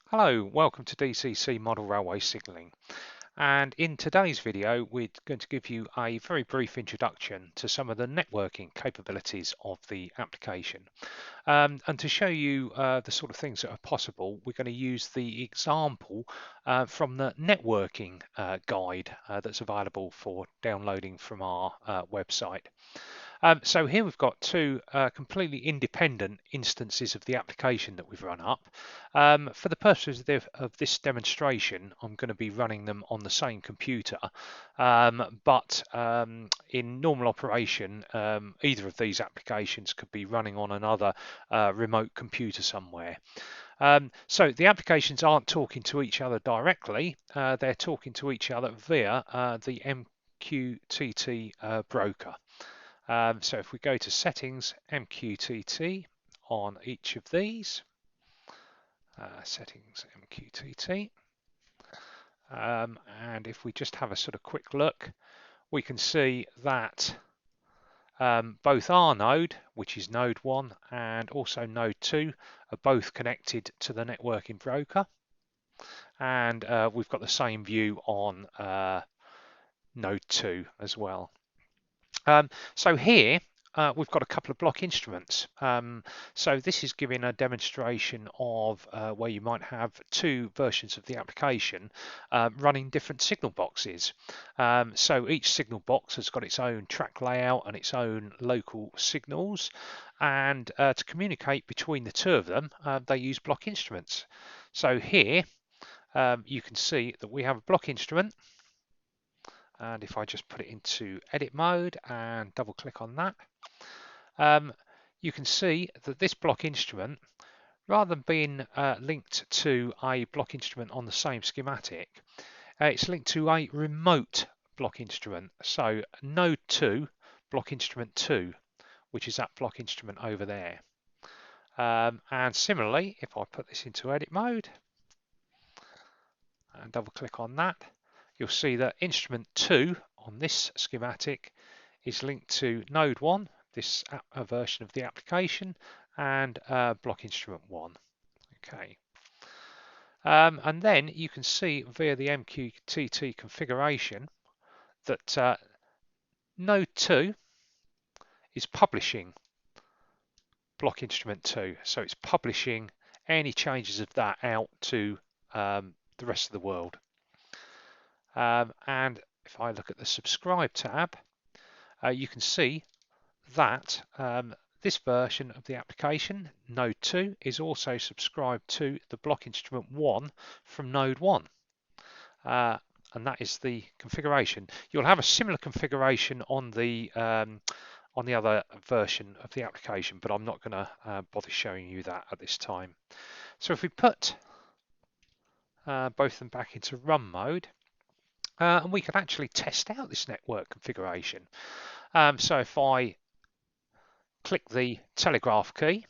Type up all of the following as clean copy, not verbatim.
Hello, welcome to DCC Model Railway Signalling. And in today's video, we're going to give you a very brief introduction to some of the networking capabilities of the application. And to show you the sort of things that are possible, we're going to use the example from the networking guide that's available for downloading from our website. So here we've got two completely independent instances of the application that we've run up. For the purposes of this demonstration, I'm going to be running them on the same computer, but in normal operation, either of these applications could be running on another remote computer somewhere. So the applications aren't talking to each other directly, they're talking to each other via the MQTT broker. So if we go to settings, MQTT on each of these, settings MQTT, and if we just have a sort of quick look, we can see that both our node, which is node 1, and also node 2 are both connected to the networking broker, and we've got the same view on node 2 as well. So here we've got a couple of block instruments. So this is giving a demonstration of where you might have two versions of the application running different signal boxes. So each signal box has got its own track layout and its own local signals. And to communicate between the two of them, they use block instruments. So here you can see that we have a block instrument. And if I just put it into edit mode and double click on that, you can see that this block instrument, rather than being linked to a block instrument on the same schematic, it's linked to a remote block instrument. So node 2, block instrument 2, which is that block instrument over there. And similarly, if I put this into edit mode and double click on that, you'll see that instrument 2 on this schematic is linked to node 1, this version of the application, and block instrument 1. Okay. And then you can see via the MQTT configuration that node 2 is publishing block instrument 2. So it's publishing any changes of that out to the rest of the world. And if I look at the subscribe tab, you can see that this version of the application, node 2, is also subscribed to the block instrument 1 from node 1. And that is the configuration. You'll have a similar configuration on the other version of the application, but I'm not going to bother showing you that at this time. So if we put both of them back into run mode, and we can actually test out this network configuration. So if I click the telegraph key,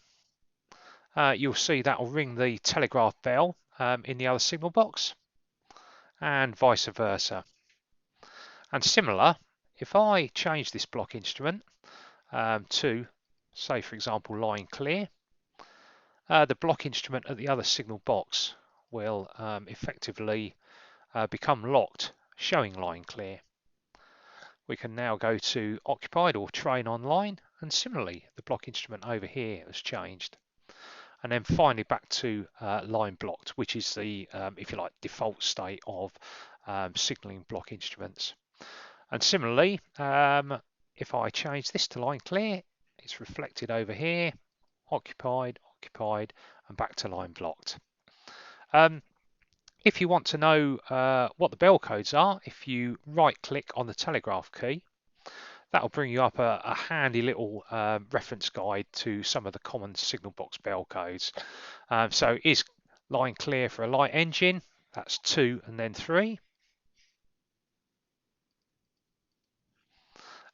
you'll see that will ring the telegraph bell in the other signal box, and vice versa. And similar, if I change this block instrument to, say for example, line clear, the block instrument at the other signal box will effectively become locked, showing line clear. We can now go to occupied or train online, and similarly the block instrument over here has changed. And then finally back to line blocked, which is the, if you like, default state of signaling block instruments. And similarly, if I change this to line clear, it's reflected over here, occupied, occupied, and back to line blocked. If you want to know what the bell codes are, if you right click on the telegraph key, that will bring you up a handy little reference guide to some of the common signal box bell codes. So is line clear for a light engine? That's 2 and then 3.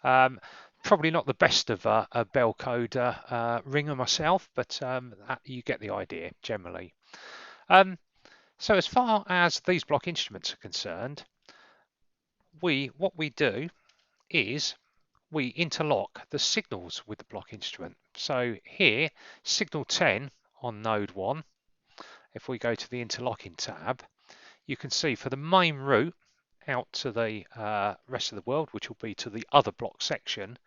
Probably not the best of a bell code ringer myself, but you get the idea generally. So as far as these block instruments are concerned, what we do is we interlock the signals with the block instrument. So here, signal 10 on node 1 if we go to the interlocking tab, you can see for the main route out to the rest of the world, which will be to the other block section,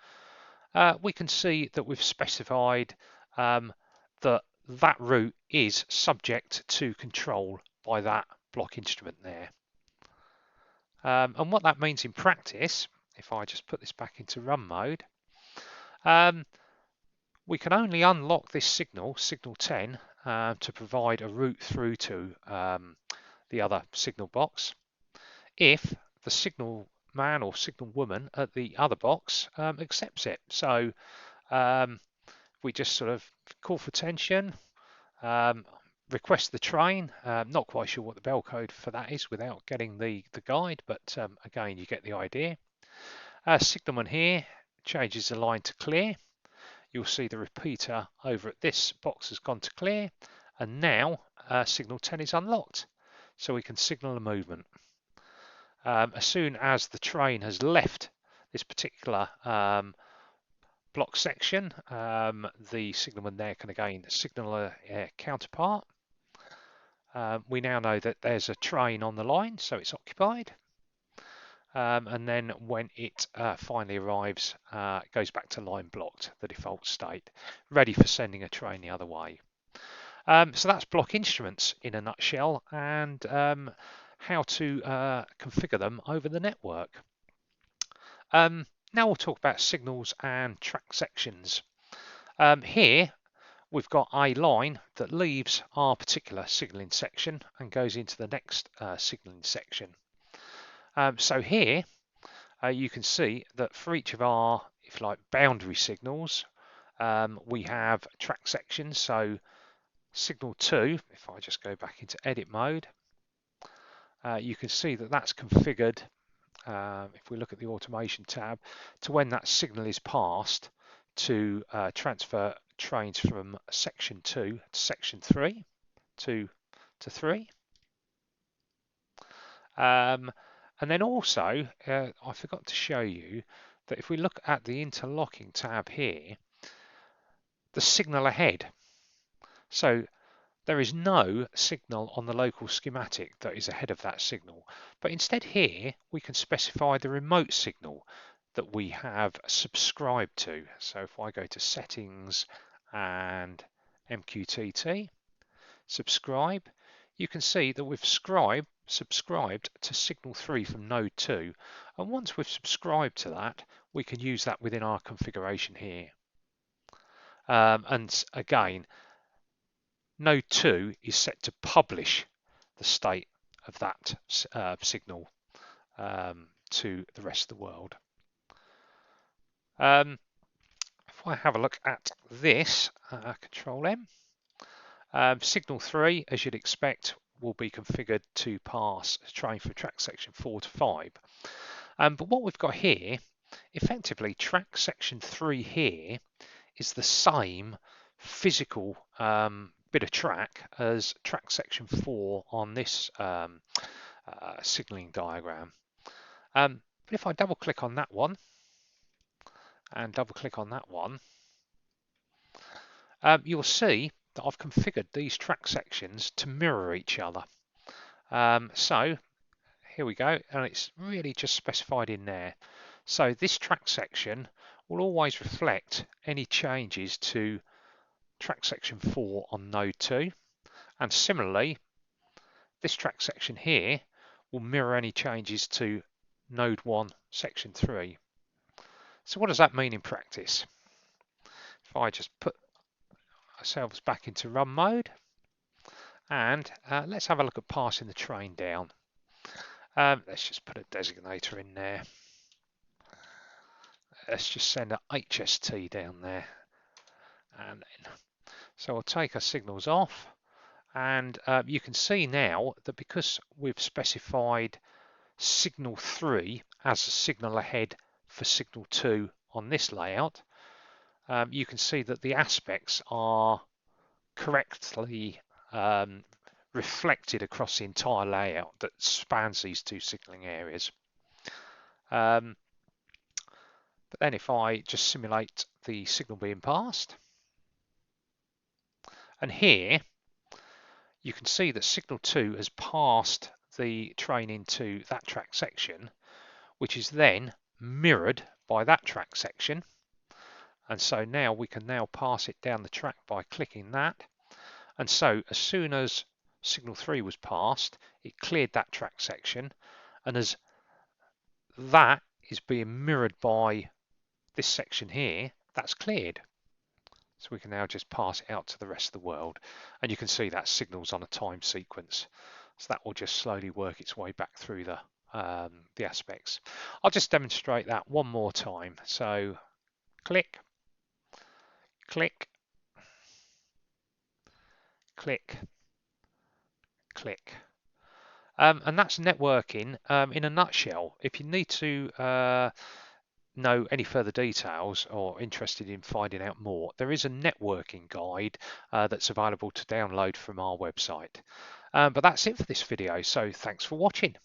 we can see that we've specified that that route is subject to control by that block instrument there. And what that means in practice, if I just put this back into run mode, we can only unlock this signal 10, to provide a route through to the other signal box if the signal man or signal woman at the other box accepts it. So we just sort of call for attention, request the train. Not quite sure what the bell code for that is without getting the guide, but again, you get the idea. Signalman here changes the line to clear. You'll see the repeater over at this box has gone to clear, and now signal 10 is unlocked, so we can signal a movement. As soon as the train has left this particular block section, the signalman there can again signal a counterpart. We now know that there's a train on the line, so it's occupied. And then when it finally arrives, it goes back to line blocked, the default state, ready for sending a train the other way. So that's block instruments in a nutshell, and how to configure them over the network. Now we'll talk about signals and track sections. Here we've got a line that leaves our particular signaling section and goes into the next signaling section. So here you can see that for each of our, if you like, boundary signals, we have track sections. So signal 2, if I just go back into edit mode, you can see that that's configured, if we look at the automation tab, to when that signal is passed to transfer trains from section 2 to section 3 to 3. And then also, I forgot to show you that if we look at the interlocking tab here, the signal ahead. So there is no signal on the local schematic that is ahead of that signal. But instead here, we can specify the remote signal that we have subscribed to. So if I go to settings and MQTT, subscribe, you can see that we've subscribed to signal 3 from node 2, and once we've subscribed to that, we can use that within our configuration here. And again, node 2 is set to publish the state of that signal to the rest of the world. If I have a look at this, Control M, signal 3, as you'd expect, will be configured to pass a train from track section 4 to 5. But what we've got here, effectively track section 3 here is the same physical bit of track as track section 4 on this signaling diagram. But if I double click on that one and double click on that one, you'll see that I've configured these track sections to mirror each other. So here we go, and it's really just specified in there. So this track section will always reflect any changes to track section 4 on node 2, and similarly this track section here will mirror any changes to node 1 section 3. So what does that mean in practice? If I just put ourselves back into run mode, and let's have a look at passing the train down. Let's just put a designator in there. Let's just send a HST down there, and then so I'll take our signals off, and you can see now that because we've specified signal 3 as a signal ahead for signal 2 on this layout, you can see that the aspects are correctly reflected across the entire layout that spans these two signaling areas. But then if I just simulate the signal being passed, and here you can see that signal 2 has passed the train into that track section, which is then mirrored by that track section. And so now we can now pass it down the track by clicking that. And so as soon as signal 3 was passed, it cleared that track section, and as that is being mirrored by this section here, that's cleared. So we can now just pass it out to the rest of the world, and you can see that signals on a time sequence. So that will just slowly work its way back through the aspects. I'll just demonstrate that one more time. So click, click, click, click. And that's networking in a nutshell. If you need to know any further details or interested in finding out more, there is a networking guide that's available to download from our website. But that's it for this video, so thanks for watching.